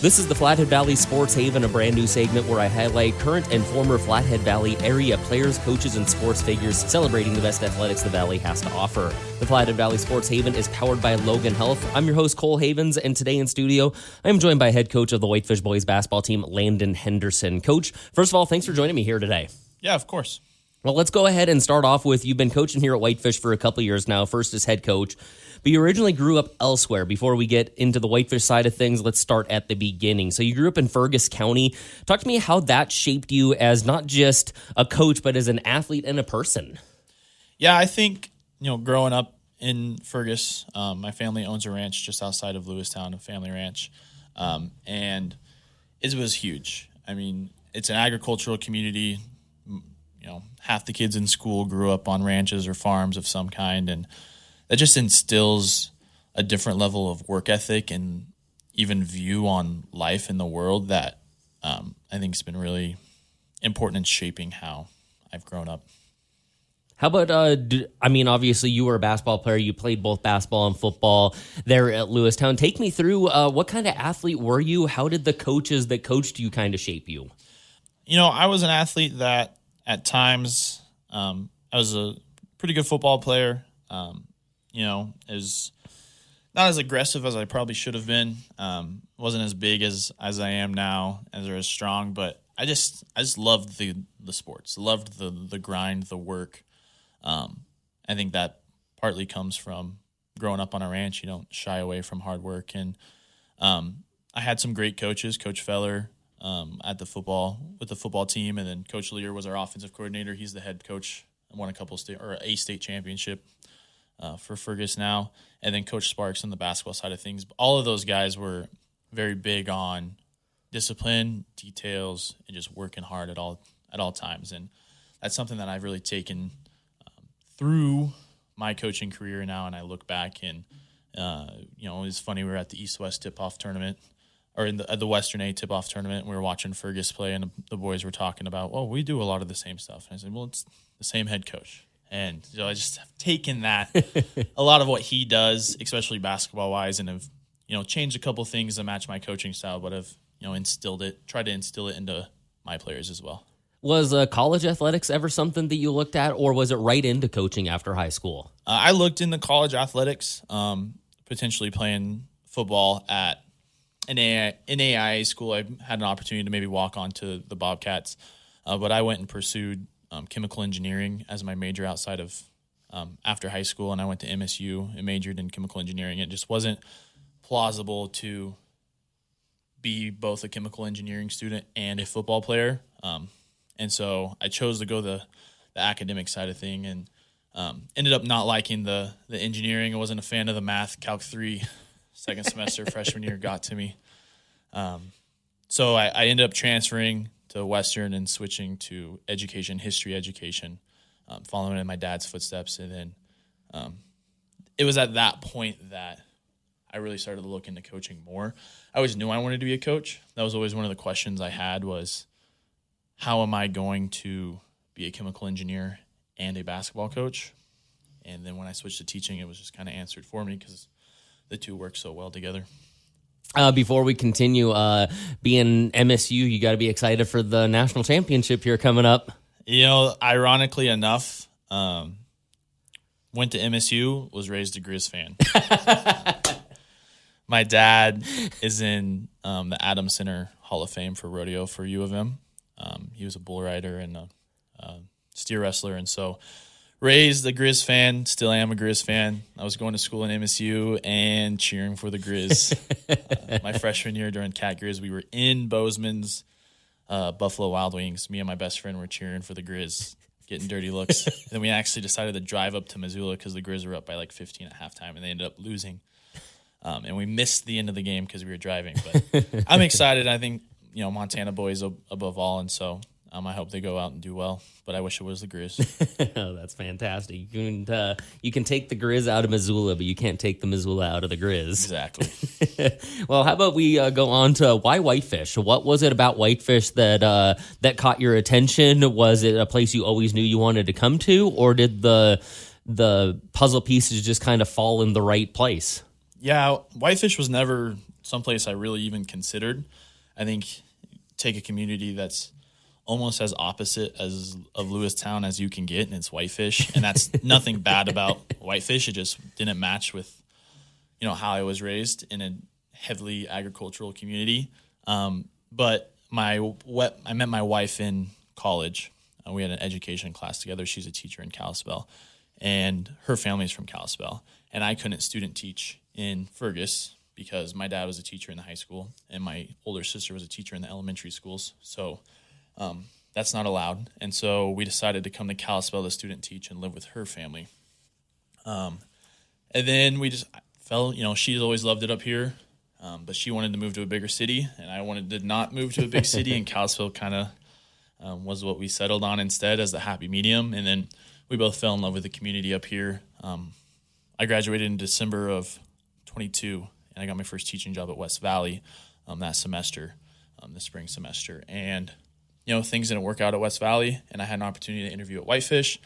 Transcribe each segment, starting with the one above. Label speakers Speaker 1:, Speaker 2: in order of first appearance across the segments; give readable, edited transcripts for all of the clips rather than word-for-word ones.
Speaker 1: This is the Flathead Valley Sports Haven, a brand new segment where I highlight current and former Flathead Valley area players, coaches, and sports figures celebrating the best athletics the Valley has to offer. The Flathead Valley Sports Haven is powered by Logan Health. I'm your host, Cole Havens, and today in studio, I am joined by head coach of the Whitefish boys basketball team, Landon Henderson. Coach, first of all, thanks for joining me here today.
Speaker 2: Yeah, of course.
Speaker 1: Well, let's go ahead and start off with, you've been coaching here at Whitefish for a couple years now, first as head coach, but you originally grew up elsewhere. Before we get into the Whitefish side of things, let's start at the beginning. So you grew up in Fergus County. Talk to me how that shaped you as not just a coach, but as an athlete and a person.
Speaker 2: Yeah, I think, growing up in Fergus, my family owns a ranch just outside of Lewistown, a family ranch, and it was huge. I mean, it's an agricultural community. Half the kids in school grew up on ranches or farms of some kind, and that just instills a different level of work ethic and even view on life in the world that I think has been really important in shaping how I've grown up.
Speaker 1: How about, obviously you were a basketball player. You played both basketball and football there at Lewistown. Take me through what kind of athlete were you? How did the coaches that coached you kind of shape you?
Speaker 2: I was an athlete that at times I was a pretty good football player. Is not as aggressive as I probably should have been. Wasn't as big as I am now, as strong, but I just loved the sports. Loved the grind, the work. I think that partly comes from growing up on a ranch. You don't shy away from hard work, and I had some great coaches, Coach Feller with the football team, and then Coach Lear was our offensive coordinator. He's the head coach. I won a state championship for Fergus now, and then Coach Sparks on the basketball side of things. All of those guys were very big on discipline, details, and just working hard at all times. And that's something that I've really taken through my coaching career now. And I look back and it was funny. We were at the East-West tip-off tournament, or in the Western A tip-off tournament, and we were watching Fergus play, and the boys were talking about, well, we do a lot of the same stuff. And I said, well, it's the same head coach. And so I just have taken that, a lot of what he does, especially basketball-wise, and have, changed a couple things to match my coaching style, but have, tried to instill it into my players as well.
Speaker 1: Was college athletics ever something that you looked at, or was it right into coaching after high school?
Speaker 2: I looked into college athletics, potentially playing football at an AIA school. I had an opportunity to maybe walk on to the Bobcats, but I went and pursued chemical engineering as my major outside of after high school, and I went to MSU and majored in chemical engineering. It just wasn't plausible to be both a chemical engineering student and a football player, and so I chose to go the academic side of thing, and ended up not liking the engineering. I wasn't a fan of the math. Calc 3 second semester freshman year got to me, so I ended up transferring to Western and switching to history education, following in my dad's footsteps. And then it was at that point that I really started to look into coaching more. I always knew I wanted to be a coach. That was always one of the questions I had was, how am I going to be a chemical engineer and a basketball coach? And then when I switched to teaching, it was just kind of answered for me because the two work so well together.
Speaker 1: Before we continue, being MSU, you got to be excited for the national championship here coming up.
Speaker 2: Ironically enough, went to MSU, was raised a Grizz fan. My dad is in the Adams Center Hall of Fame for rodeo for U of M. He was a bull rider and a steer wrestler, and so raised a Grizz fan, still am a Grizz fan. I was going to school in MSU and cheering for the Grizz. My freshman year during Cat Grizz, we were in Bozeman's Buffalo Wild Wings. Me and my best friend were cheering for the Grizz, getting dirty looks. Then we actually decided to drive up to Missoula because the Grizz were up by like 15 at halftime, and they ended up losing. And we missed the end of the game because we were driving. But I'm excited. I think, Montana boys above all, and so I hope they go out and do well, but I wish it was the Grizz.
Speaker 1: Oh, that's fantastic. You can take the Grizz out of Missoula, but you can't take the Missoula out of the Grizz.
Speaker 2: Exactly.
Speaker 1: Well, how about we go on to why Whitefish? What was it about Whitefish that caught your attention? Was it a place you always knew you wanted to come to, or did the puzzle pieces just kind of fall in the right place?
Speaker 2: Yeah, Whitefish was never someplace I really even considered. I think take a community that's almost as opposite of Lewistown as you can get, and it's Whitefish. And that's nothing bad about Whitefish. It just didn't match with, how I was raised in a heavily agricultural community. But I met my wife in college. We had an education class together. She's a teacher in Kalispell, and her family's from Kalispell. And I couldn't student teach in Fergus because my dad was a teacher in the high school, and my older sister was a teacher in the elementary schools. So that's not allowed. And so we decided to come to Kalispell to student teach and live with her family. And then we just fell, she's always loved it up here, but she wanted to move to a bigger city, and I wanted to not move to a big city, and Kalispell kind of was what we settled on instead as the happy medium. And then we both fell in love with the community up here. I graduated in December of 22, and I got my first teaching job at West Valley that semester, the spring semester. And, things didn't work out at West Valley, and I had an opportunity to interview at Whitefish.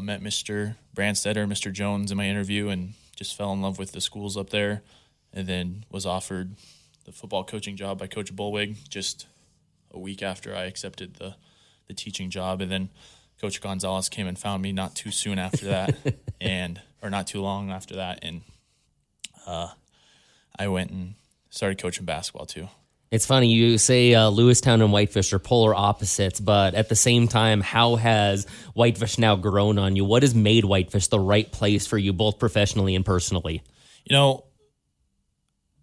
Speaker 2: Met Mr. Brandstetter, Mr. Jones in my interview, and just fell in love with the schools up there, and then was offered the football coaching job by Coach Bullwig just a week after I accepted the teaching job. And then Coach Gonzalez came and found me not too soon after that, or not too long after that, and I went and started coaching basketball too.
Speaker 1: It's funny, you say Lewistown and Whitefish are polar opposites, but at the same time, how has Whitefish now grown on you? What has made Whitefish the right place for you, both professionally and personally?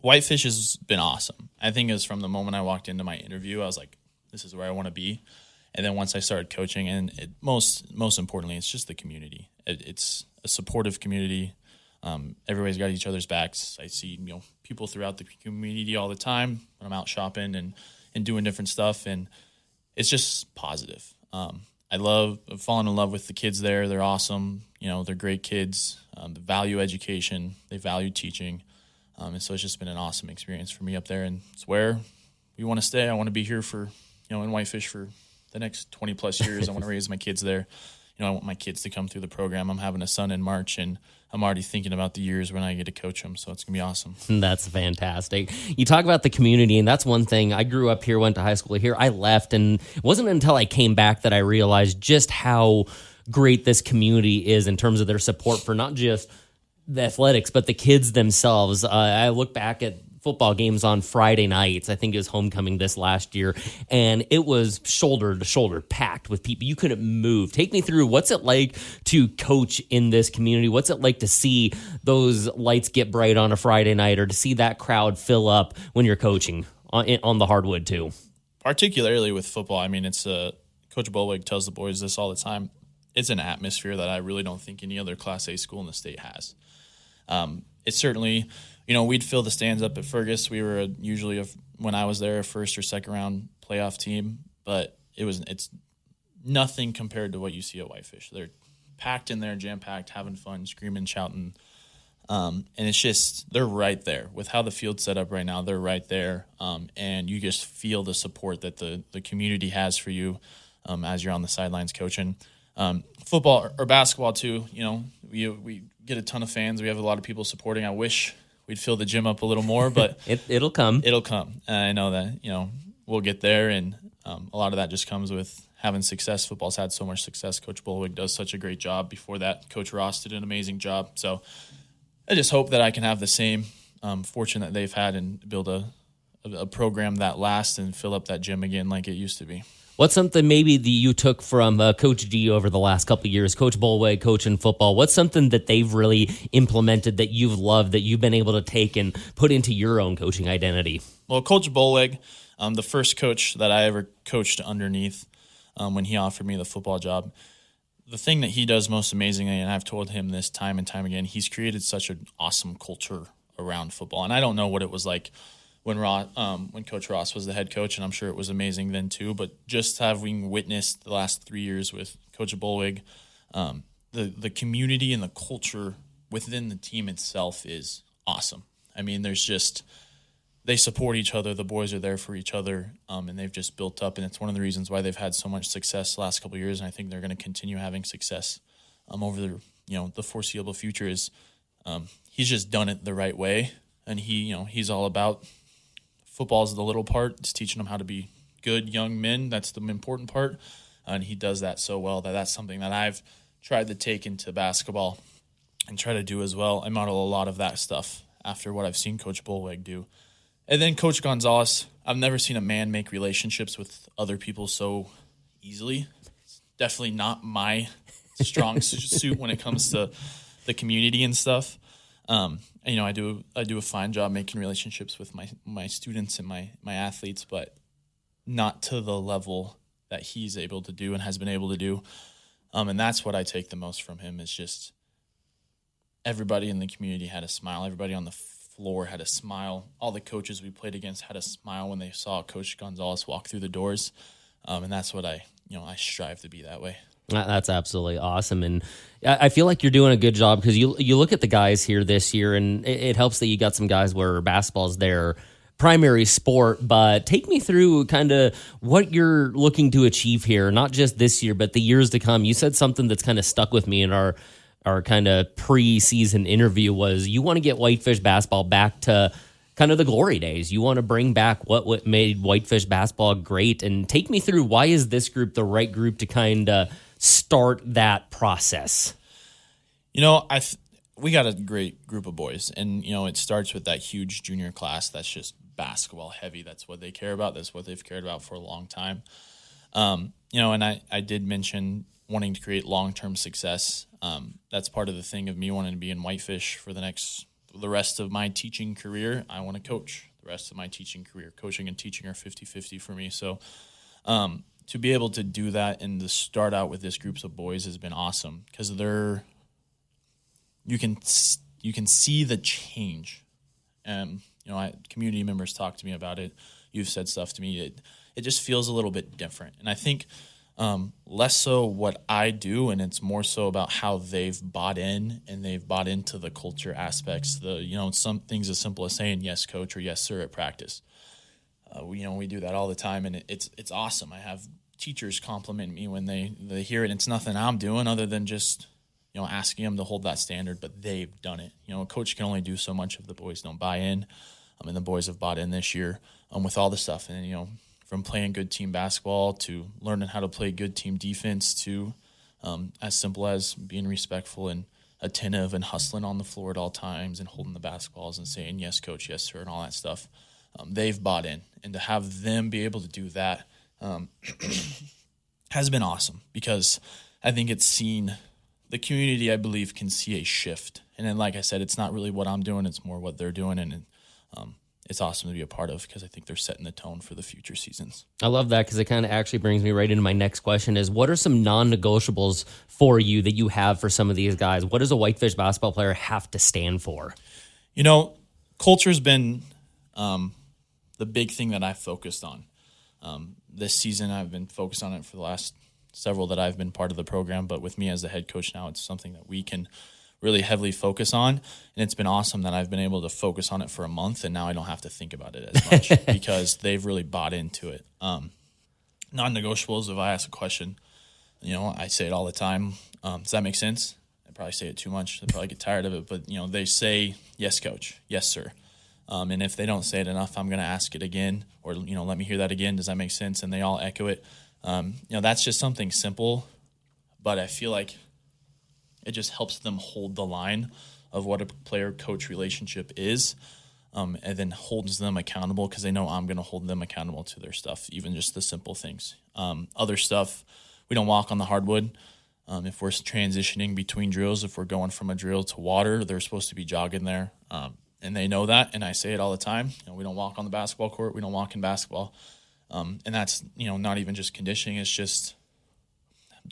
Speaker 2: Whitefish has been awesome. I think it was from the moment I walked into my interview, I was like, this is where I want to be. And then once I started coaching, and most importantly, it's just the community. It's a supportive community. Everybody's got each other's backs. I see people throughout the community all the time when I'm out shopping and doing different stuff, and it's just positive. I've fallen in love with the kids there. They're awesome. They're great kids. They value education. They value teaching, and so it's just been an awesome experience for me up there, and it's where we want to stay. I want to be here for in Whitefish for the next 20 plus years. I want to raise my kids there. I want my kids to come through the program. I'm having a son in March, and I'm already thinking about the years when I get to coach them, so it's going to be awesome.
Speaker 1: That's fantastic. You talk about the community, and that's one thing. I grew up here, went to high school here. I left, and it wasn't until I came back that I realized just how great this community is in terms of their support for not just the athletics, but the kids themselves. I look back at football games on Friday nights. I think it was homecoming this last year, and it was shoulder to shoulder packed with people. You couldn't move. Take me through, what's it like to coach in this community? What's it like to see those lights get bright on a Friday night, or to see that crowd fill up when you're coaching on the hardwood too? Particularly with football, it's Coach Bullwig tells the boys this all the time. It's an atmosphere that I really don't think any other Class A school in the state has. It's certainly, we'd fill the stands up at Fergus. We were usually, when I was there, a first or second round playoff team, but it's nothing compared to what you see at Whitefish. They're packed in there, jam-packed, having fun, screaming, shouting. And it's just, they're right there. With how the field's set up right now, they're right there. And you just feel the support that the community has for you as you're on the sidelines coaching. Football or basketball too, we get a ton of fans. We have a lot of people supporting. I wish we'd fill the gym up a little more, but it'll come. It'll come. I know that, we'll get there, and a lot of that just comes with having success. Football's had so much success. Coach Bullwig does such a great job. Before that, Coach Ross did an amazing job. So I just hope that I can have the same fortune that they've had and build a program that lasts and fill up that gym again like it used to be. What's something maybe that you took from Coach G over the last couple of years, Coach Bullwig, coaching football? What's something that they've really implemented that you've loved, that you've been able to take and put into your own coaching identity? Well, Coach Bullwig, the first coach that I ever coached underneath when he offered me the football job, the thing that he does most amazingly, and I've told him this time and time again, he's created such an awesome culture around football. And I don't know what it was like when Coach Ross was the head coach, and I'm sure it was amazing then too, but just having witnessed the last 3 years with Coach Bullwig, the community and the culture within the team itself is awesome. They support each other, the boys are there for each other, and they've just built up, and it's one of the reasons why they've had so much success the last couple of years, and I think they're going to continue having success over the foreseeable future. Is he's just done it the right way, and he's all about
Speaker 2: football is the little part. It's teaching them how to be good young men. That's the important part. And he does that so well that's something that I've tried to take into basketball and try to do as well. I model a lot of that stuff after what I've seen Coach Bullweg do. And then Coach Gonzalez, I've never seen a man make relationships with other people so easily. It's definitely not my strong suit when it comes to the community and stuff. And, I do a fine job making relationships with my students and my athletes, but not to the level that he's able to do and has been able to do. And that's what I take the most from him is just everybody in the community had a smile. Everybody on the floor had a smile. All the coaches we played against had a smile when they saw Coach Gonzalez walk through the doors. And that's what I strive to be that way.
Speaker 1: That's absolutely awesome. And I feel like you're doing a good job because you look at the guys here this year, and it helps that you got some guys where basketball is their primary sport. But take me through kind of what you're looking to achieve here, not just this year, but the years to come. You said something that's kind of stuck with me in our kind of pre-season interview was you want to get Whitefish basketball back to kind of the glory days. You want to bring back what made Whitefish basketball great. And take me through, why is this group the right group to kind of start that process?
Speaker 2: We got a great group of boys, and it starts with that huge junior class that's just basketball heavy. That's what they care about. That's what they've cared about for a long time. And I did mention wanting to create long-term success. That's part of the thing of me wanting to be in Whitefish for the rest of my teaching career. I want to coach the rest of my teaching career. Coaching and teaching are 50-50 for me. So to be able to do that and to start out with this group of boys has been awesome because you can see the change. Community members talk to me about it. You've said stuff to me. It just feels a little bit different. And I think less so what I do, and it's more so about how they've bought in and they've bought into the culture aspects. Some things as simple as saying yes, coach, or yes, sir at practice. We do that all the time, and it's awesome. I have teachers compliment me when they hear it. It's nothing I'm doing other than just asking them to hold that standard, but they've done it. A coach can only do so much if the boys don't buy in. And the boys have bought in this year with all the stuff. And from playing good team basketball to learning how to play good team defense to as simple as being respectful and attentive and hustling on the floor at all times and holding the basketballs and saying yes, coach, yes, sir, and all that stuff. They've bought in, and to have them be able to do that has been awesome because I think it's seen the community, I believe, can see a shift. And then, like I said, it's not really what I'm doing, it's more what they're doing, and it's awesome to be a part of because I think they're setting the tone for the future seasons. I
Speaker 1: love that because it kind of actually brings me right into my next question is, what are some non-negotiables for you that you have for some of these guys? What does a Whitefish basketball player have to stand for?
Speaker 2: Culture's been the big thing that I've focused on. This season, I've been focused on it for the last several that I've been part of the program, but with me as the head coach now, it's something that we can really heavily focus on, and it's been awesome that I've been able to focus on it for a month, and now I don't have to think about it as much because they've really bought into it. Non-negotiables, if I ask a question, I say it all the time. Does that make sense? I probably say it too much. I probably get tired of it, but they say, yes, coach, yes, sir. And if they don't say it enough, I'm going to ask it again, or let me hear that again. Does that make sense? And they all echo it. That's just something simple, but I feel like it just helps them hold the line of what a player-coach relationship is, and then holds them accountable because they know I'm going to hold them accountable to their stuff, even just the simple things. Other stuff, we don't walk on the hardwood. If we're transitioning between drills, if we're going from a drill to water, they're supposed to be jogging there, and they know that, and I say it all the time. We don't walk on the basketball court. We don't walk in basketball. And that's, not even just conditioning. It's just,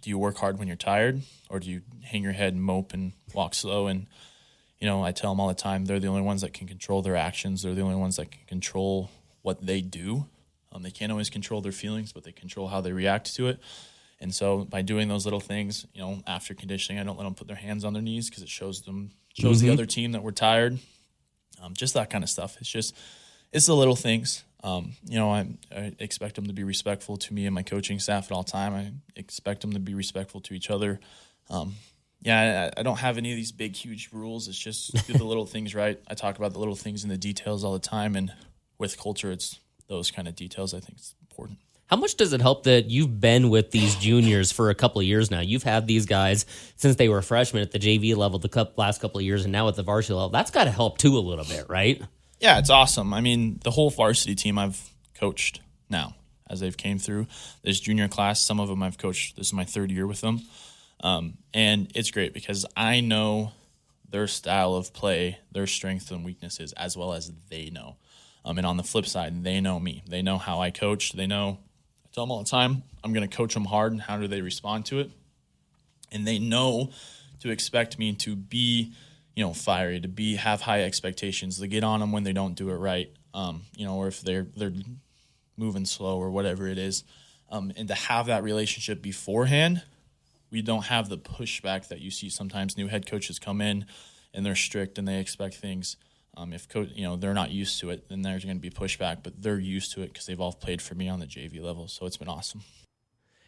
Speaker 2: do you work hard when you're tired, or do you hang your head and mope and walk slow? And, I tell them all the time, they're the only ones that can control their actions. They're the only ones that can control what they do. They can't always control their feelings, but they control how they react to it. And so by doing those little things, after conditioning, I don't let them put their hands on their knees because it shows the other team that we're tired. Just that kind of stuff. It's the little things. I expect them to be respectful to me and my coaching staff at all time. I expect them to be respectful to each other. I don't have any of these big, huge rules. It's just do the little things right. I talk about the little things and the details all the time, and with culture, it's those kind of details I think is important.
Speaker 1: How much does it help that you've been with these juniors for a couple of years now? You've had these guys since they were freshmen at the JV level the last couple of years, and now at the varsity level. That's got to help too a little bit, right?
Speaker 2: Yeah, it's awesome. I mean, the whole varsity team I've coached now as they've came through this junior class. Some of them I've coached. This is my third year with them. And it's great because I know their style of play, their strengths and weaknesses, as well as they know. And on the flip side, they know me. They know how I coach. They know, I tell them all the time, I'm going to coach them hard, and how do they respond to it? And they know to expect me to be, fiery, to have high expectations, to get on them when they don't do it right, or if they're moving slow or whatever it is. And to have that relationship beforehand, we don't have the pushback that you see sometimes. New head coaches come in and they're strict and they expect things. If they're not used to it, then there's going to be pushback, but they're used to it because they've all played for me on the JV level. So it's been awesome.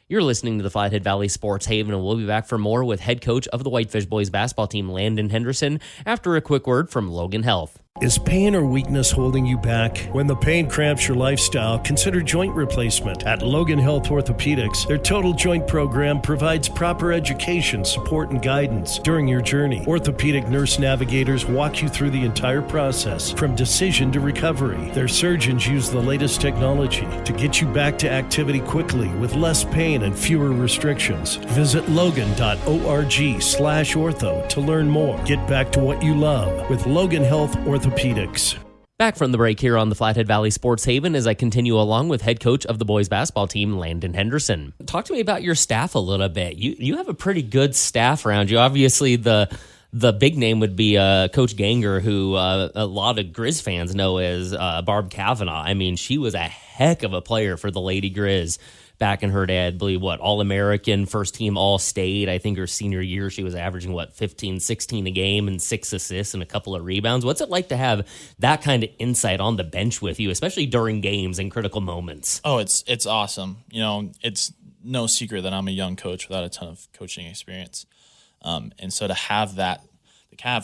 Speaker 1: You're listening to the Flathead Valley Sports Haven, and we'll be back for more with head coach of the Whitefish boys basketball team, Landon Henderson, after a quick word from Logan Health.
Speaker 3: Is pain or weakness holding you back? When the pain cramps your lifestyle, consider joint replacement. At Logan Health Orthopedics, their total joint program provides proper education, support, and guidance during your journey. Orthopedic nurse navigators walk you through the entire process, from decision to recovery. Their surgeons use the latest technology to get you back to activity quickly with less pain and fewer restrictions. Visit logan.org/ortho to learn more. Get back to what you love with Logan Health Orthopedics.
Speaker 1: Back from the break here on the Flathead Valley Sports Haven as I continue along with head coach of the boys basketball team, Landon Henderson. Talk to me about your staff a little bit. You have a pretty good staff around you. Obviously, the big name would be Coach Ganger, who a lot of Grizz fans know as Barb Kavanaugh. I mean, she was a heck of a player for the Lady Grizz back in her day. I believe, All-American, first team All-State. I think her senior year, she was averaging, 15, 16 a game and 6 assists and a couple of rebounds. What's it like to have that kind of insight on the bench with you, especially during games and critical moments?
Speaker 2: Oh, it's awesome. It's no secret that I'm a young coach without a ton of coaching experience. And so to have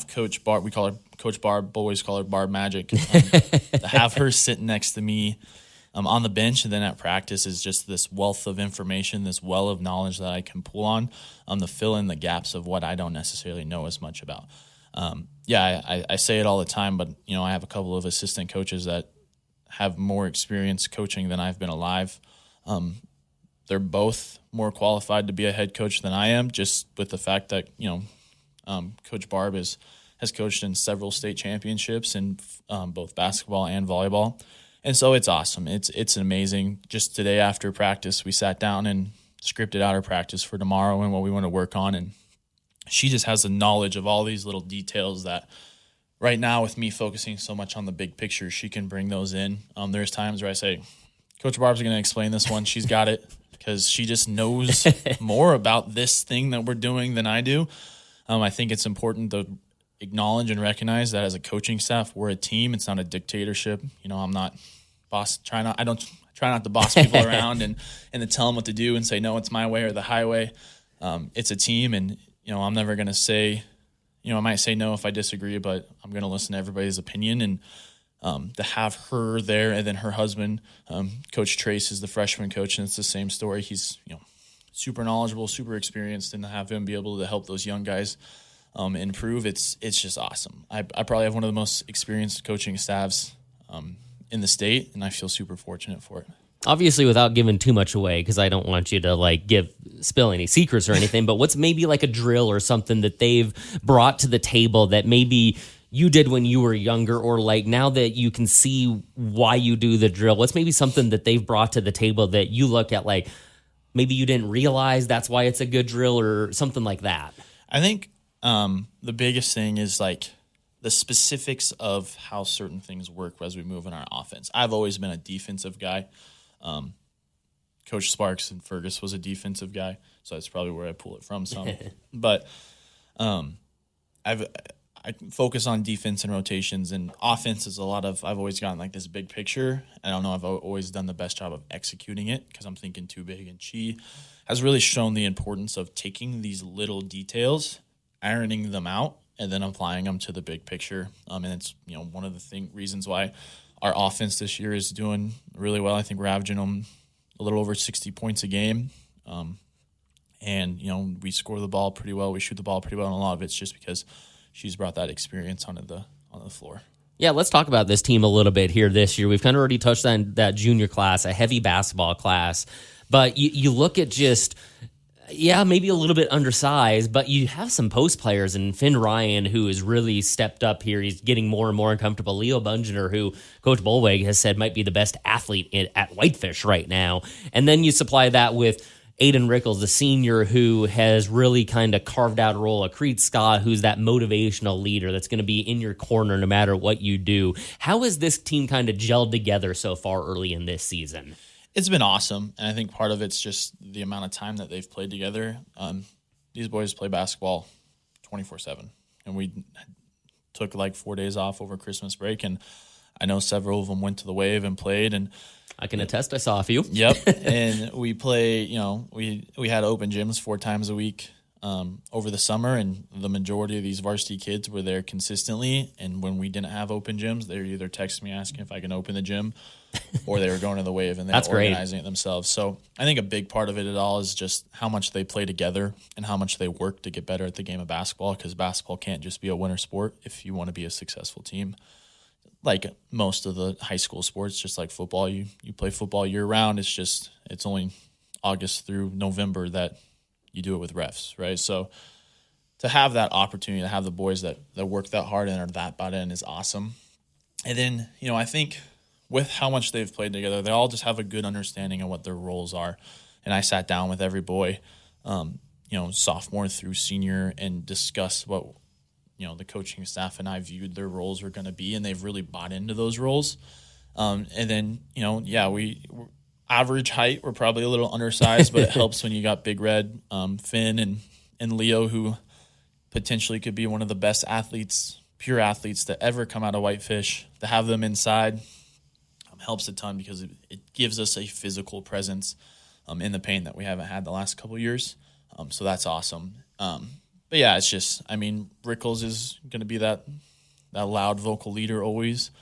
Speaker 2: Coach Barb, we call her Coach Barb, boys call her Barb Magic, to have her sitting next to me on the bench and then at practice is just this wealth of information, this well of knowledge that I can pull on to fill in the gaps of what I don't necessarily know as much about. I say it all the time, but I have a couple of assistant coaches that have more experience coaching than I've been alive. They're both more qualified to be a head coach than I am, just with the fact that Coach Barb has coached in several state championships in both basketball and volleyball. And so it's awesome. It's amazing. Just today after practice, we sat down and scripted out our practice for tomorrow and what we want to work on. And she just has the knowledge of all these little details that right now, with me focusing so much on the big picture, she can bring those in. There's times where I say, Coach Barb's going to explain this one. She's got it because she just knows more about this thing that we're doing than I do. I think it's important to acknowledge and recognize that as a coaching staff, we're a team. It's not a dictatorship. I'm not I don't try not to boss people around and to tell them what to do and say, no, it's my way or the highway. It's a team. And, I'm never going to say, I might say no if I disagree, but I'm going to listen to everybody's opinion. And to have her there, and then her husband, Coach Trace, is the freshman coach, and it's the same story. He's, super knowledgeable, super experienced, and to have him be able to help those young guys improve, it's just awesome. I probably have one of the most experienced coaching staffs in the state, and I feel super fortunate for it.
Speaker 1: Obviously, without giving too much away, because I don't want you to spill any secrets or anything, but what's maybe like a drill or something that they've brought to the table that maybe you did when you were younger, or now that you can see why you do the drill, what's maybe something that they've brought to the table that you look at maybe you didn't realize that's why it's a good drill or something like that?
Speaker 2: I think the biggest thing is the specifics of how certain things work as we move in our offense. I've always been a defensive guy. Coach Sparks and Fergus was a defensive guy, so that's probably where I pull it from some. But I focus on defense and rotations, and offense is I've always gotten this big picture. I don't know, I've always done the best job of executing it because I'm thinking too big, and she has really shown the importance of taking these little details, ironing them out, and then applying them to the big picture. And it's one of the reasons why our offense this year is doing really well. I think we're averaging them a little over 60 points a game. And, we score the ball pretty well. We shoot the ball pretty well. And a lot of it's just because she's brought that experience onto the floor.
Speaker 1: Yeah, let's talk about this team a little bit here this year. We've kind of already touched on that junior class, a heavy basketball class. But you look at just, maybe a little bit undersized, but you have some post players, and Finn Ryan, who has really stepped up here. He's getting more and more uncomfortable. Leo Bungener, who Coach Bolweg has said might be the best athlete at Whitefish right now. And then you supply that with Aiden Rickles, the senior, who has really kind of carved out a role. Of Creed Scott, who's that motivational leader that's going to be in your corner no matter what you do. How has this team kind of gelled together so far early in this season?
Speaker 2: It's been awesome, and I think part of it's just the amount of time that they've played together. These boys play basketball 24/7, and we took like 4 days off over Christmas break, and I know several of them went to the Wave and played, and
Speaker 1: I can attest I saw a few.
Speaker 2: Yep, and we play, we had open gyms 4 times a week over the summer, and the majority of these varsity kids were there consistently, and when we didn't have open gyms, they were either texting me asking if I can open the gym, or they were going to the Wave and they were organizing it themselves. So I think a big part of it all is just how much they play together and how much they work to get better at the game of basketball, because basketball can't just be a winter sport if you want to be a successful team. Like most of the high school sports, just like football, you play football year-round. It's only August through November that you do it with refs, right? So to have that opportunity, to have the boys that work that hard and are that bought in is awesome. And then, I think with how much they've played together, they all just have a good understanding of what their roles are. And I sat down with every boy, sophomore through senior, and discussed what the coaching staff and I viewed their roles were going to be, and they've really bought into those roles. And then, we're average height. We're probably a little undersized, but it helps when you got Big Red, Finn, and Leo, who potentially could be one of the best athletes, pure athletes to ever come out of Whitefish. To have them inside helps a ton, because it gives us a physical presence in the paint that we haven't had the last couple of years. So that's awesome. But yeah, it's just, Rickles is going to be that loud vocal leader always.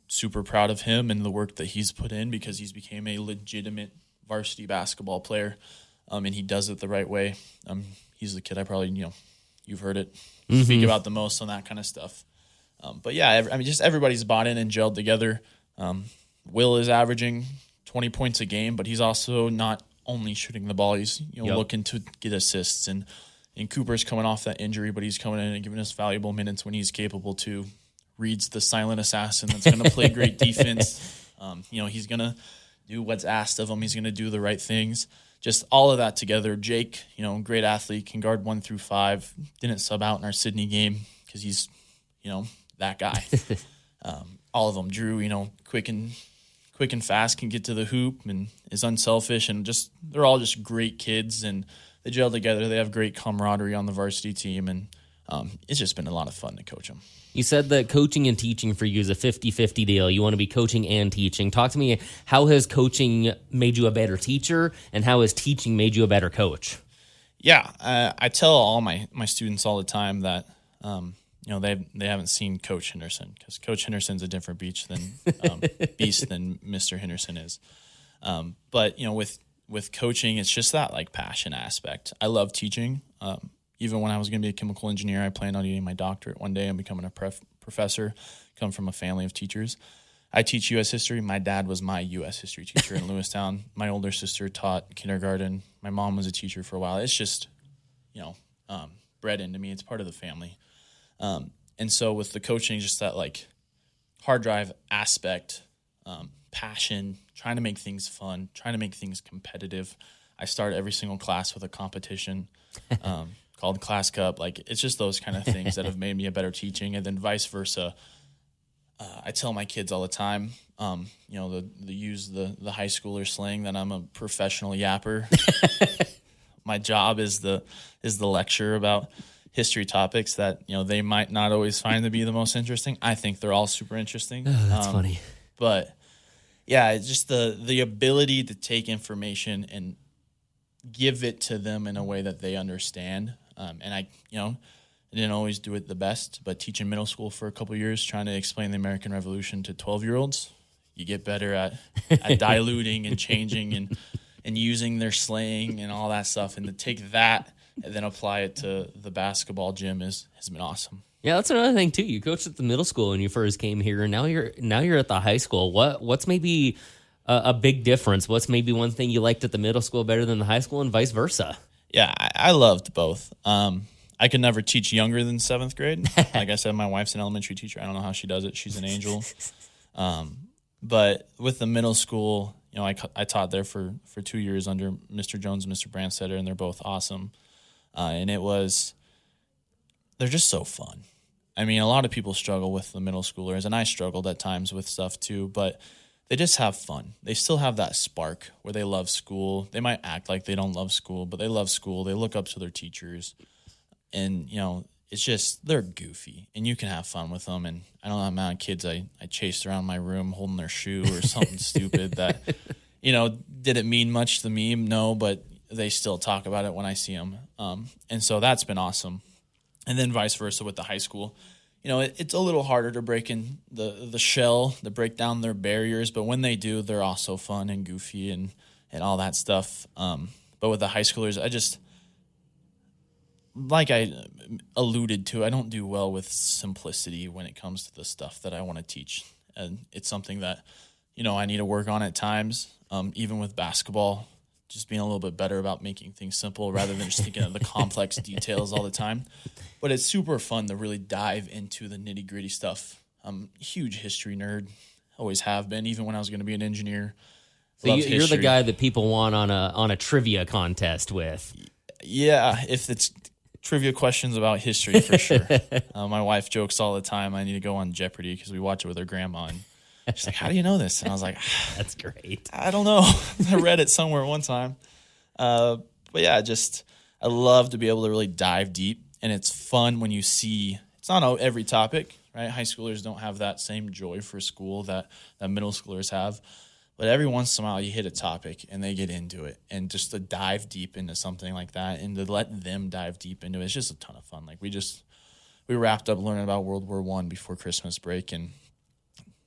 Speaker 2: Super proud of him and the work that he's put in, because he's became a legitimate varsity basketball player, and he does it the right way. He's the kid I probably, you've heard it, speak about the most on that kind of stuff. But yeah, just everybody's bought in and gelled together. Will is averaging 20 points a game, but he's also not only shooting the ball. He's looking to get assists, and Cooper's coming off that injury, but he's coming in and giving us valuable minutes when he's capable to. Reed's the silent assassin that's going to play great defense. He's going to do what's asked of him. He's going to do the right things. Just all of that together. Jake, great athlete, can guard 1 through 5. Didn't sub out in our Sydney game because he's, that guy. All of them. Drew, quick and fast, can get to the hoop and is unselfish, and they're all just great kids, and they gel together. They have great camaraderie on the varsity team, and it's just been a lot of fun to coach them.
Speaker 1: You said that coaching and teaching for you is a 50-50 deal. You want to be coaching and teaching. Talk to me, how has coaching made you a better teacher, and how has teaching made you a better coach? Yeah,
Speaker 2: I tell all my students all the time that they haven't seen Coach Henderson, because Coach Henderson's a different beast than Mr. Henderson is. But with coaching, it's just that like passion aspect. I love teaching. Even when I was going to be a chemical engineer, I planned on getting my doctorate one day and becoming a professor. Come from a family of teachers. I teach U.S. history. My dad was my U.S. history teacher in Lewistown. My older sister taught kindergarten. My mom was a teacher for a while. It's just, bred into me. It's part of the family. And so with the coaching, just that like hard drive aspect, passion, trying to make things fun, trying to make things competitive. I start every single class with a competition called Class Cup. Like, it's just those kind of things that have made me a better teaching, and then vice versa. I tell my kids all the time, use the high schooler slang, that I'm a professional yapper. My job is the lecture about history topics that they might not always find to be the most interesting. I think they're all super interesting.
Speaker 1: Oh, that's funny.
Speaker 2: But yeah, it's just the ability to take information and give it to them in a way that they understand. And I didn't always do it the best, but teaching middle school for a couple of years, trying to explain the American Revolution to 12-year-olds, you get better at diluting and changing and using their slang and all that stuff. And to take that and then apply it to the basketball gym has been awesome.
Speaker 1: Yeah, that's another thing too. You coached at the middle school when you first came here, and now you're at the high school. What's maybe a big difference? What's maybe one thing you liked at the middle school better than the high school, and vice versa?
Speaker 2: Yeah, I loved both. I could never teach younger than 7th grade. Like I said, my wife's an elementary teacher. I don't know how she does it. She's an angel. But with the middle school, I taught there for 2 years under Mr. Jones and Mr. Brandstetter, and they're both awesome. And they're just so fun. I mean, a lot of people struggle with the middle schoolers, and I struggled at times with stuff too, but they just have fun. They still have that spark where they love school. They might act like they don't love school, but they love school. They look up to their teachers. And, it's just, they're goofy, and you can have fun with them. And I don't know the amount of kids I chased around my room holding their shoe or something stupid that, didn't mean much to me. No, but they still talk about it when I see them. And so that's been awesome. And then vice versa with the high school. It's a little harder to break in the shell, to break down their barriers. But when they do, they're also fun and goofy and all that stuff. But with the high schoolers, like I alluded to, I don't do well with simplicity when it comes to the stuff that I want to teach. And it's something that, I need to work on at times, even with basketball, just being a little bit better about making things simple rather than just thinking of the complex details all the time. But it's super fun to really dive into the nitty-gritty stuff. I'm a huge history nerd, always have been, even when I was going to be an engineer.
Speaker 1: So you're the guy that people want on a trivia contest with.
Speaker 2: Yeah, if it's trivia questions about history, for sure. My wife jokes all the time I need to go on Jeopardy because we watch it with her grandma. And she's like, how do you know this? And I was like,
Speaker 1: that's great.
Speaker 2: I don't know. I read it somewhere one time. But yeah, I love to be able to really dive deep. And it's fun when you see, it's not every topic, right? High schoolers don't have that same joy for school that middle schoolers have. But every once in a while, you hit a topic and they get into it. And just to dive deep into something like that and to let them dive deep into it, it's just a ton of fun. Like we wrapped up learning about World War I before Christmas break. And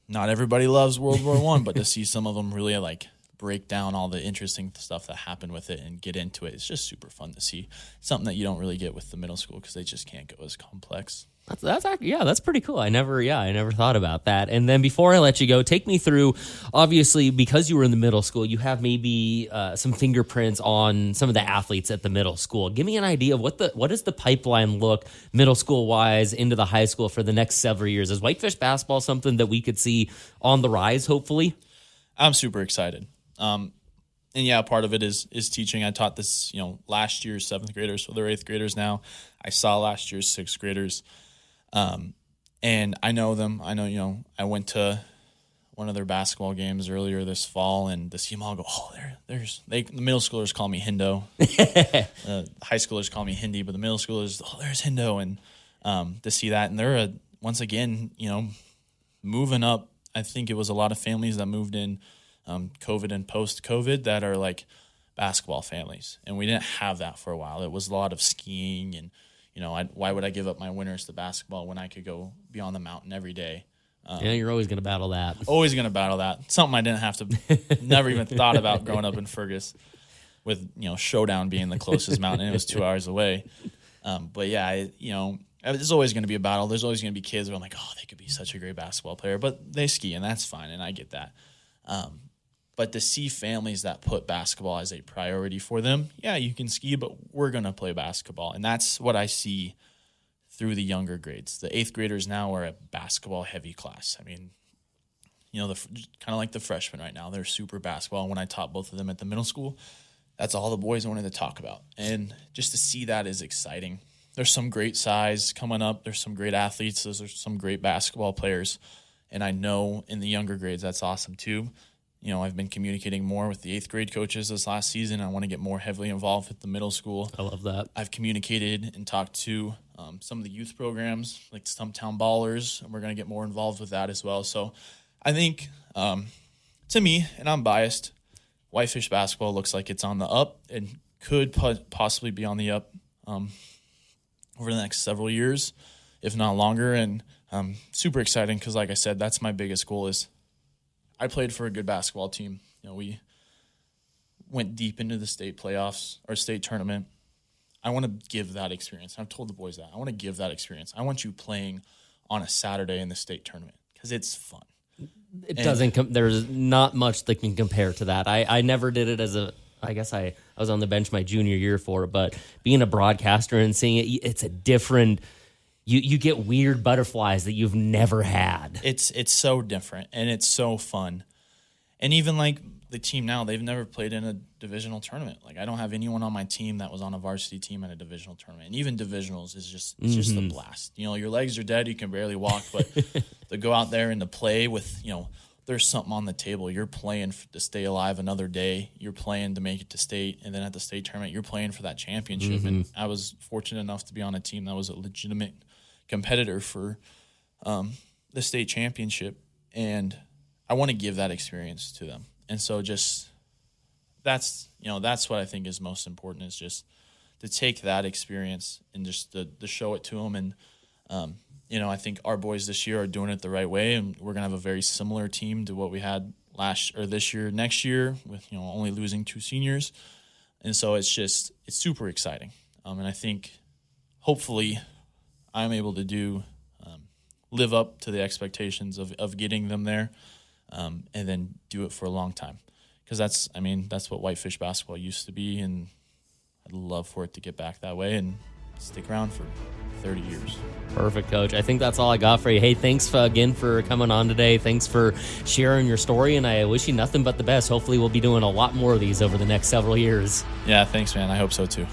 Speaker 2: not everybody loves World War I, but to see some of them really break down all the interesting stuff that happened with it and get into it, it's just super fun to see. Something that you don't really get with the middle school because they just can't go as complex.
Speaker 1: That's pretty cool. I never thought about that. And then before I let you go, take me through, obviously, because you were in the middle school, you have maybe some fingerprints on some of the athletes at the middle school. Give me an idea of what does the pipeline look middle school wise into the high school for the next several years? Is Whitefish basketball something that we could see on the rise, hopefully? I'm
Speaker 2: super excited. And yeah, part of it is teaching. I taught this, last year's 7th graders, so they're 8th graders now. I saw last year's 6th graders. And I know them. I know, I went to one of their basketball games earlier this fall, and to see them all go, the middle schoolers call me Hindo. High schoolers call me Hindi, but the middle schoolers, there's Hindo. And to see that, and they're, once again, moving up. I think it was a lot of families that moved in COVID and post-COVID that are basketball families. And we didn't have that for a while. It was a lot of skiing and, why would I give up my winters to basketball when I could go be on the mountain every day?
Speaker 1: You're always going to battle that.
Speaker 2: Always going to battle that. Something I didn't have to, never even thought about growing up in Fergus with, Showdown being the closest mountain. And it was 2 hours away. But yeah, there's always going to be a battle. There's always going to be kids where I'm like, they could be such a great basketball player. But they ski, and that's fine, and I get that. But to see families that put basketball as a priority for them, yeah, you can ski, but we're going to play basketball. And that's what I see through the younger grades. The 8th graders now are a basketball-heavy class. I mean, kind of like the freshmen right now. They're super basketball. And when I taught both of them at the middle school, that's all the boys wanted to talk about. And just to see that is exciting. There's some great size coming up. There's some great athletes. There's some great basketball players. And I know in the younger grades that's awesome too. I've been communicating more with the 8th grade coaches this last season. I want to get more heavily involved with the middle school.
Speaker 1: I love that.
Speaker 2: I've communicated and talked to some of the youth programs, like Stumptown Ballers, and we're going to get more involved with that as well. So I think, to me, and I'm biased, Whitefish basketball looks like it's on the up and could possibly be on the up. over the next several years, if not longer. And super exciting because, like I said, that's my biggest goal. Is I played for a good basketball team. We went deep into the state playoffs or state tournament. I want to give that experience. I've told the boys that. I want to give that experience. I want you playing on a Saturday in the state tournament because it's fun.
Speaker 1: There's not much that can compare to that. I never did it I guess I was on the bench my junior year for it, but being a broadcaster and seeing it, it's a different, you get weird butterflies that you've never had.
Speaker 2: It's so different and it's so fun. And even like the team now, they've never played in a divisional tournament. Like I don't have anyone on my team that was on a varsity team at a divisional tournament. And even divisionals is just a blast. Your legs are dead, you can barely walk, but to go out there and to play with, there's something on the table. You're playing to stay alive another day. You're playing to make it to state, and then at the state tournament, you're playing for that championship. And I was fortunate enough to be on a team that was a legitimate competitor for the state championship, and I want to give that experience to them. And so just that's what I think is most important, is just to take that experience and just to show it to them. And, I think our boys this year are doing it the right way, and we're going to have a very similar team to what we had next year with, only losing 2 seniors. And so it's super exciting. And I think hopefully I'm able to live up to the expectations of getting them there. And then do it for a long time, because that's what Whitefish basketball used to be, and I'd love for it to get back that way and stick around for 30 years.
Speaker 1: Perfect, Coach. I think that's all I got for you. Hey, thanks again for coming on today. Thanks for sharing your story, and I wish you nothing but the best. Hopefully we'll be doing a lot more of these over the next several years.
Speaker 2: Yeah, thanks, man. I hope so too.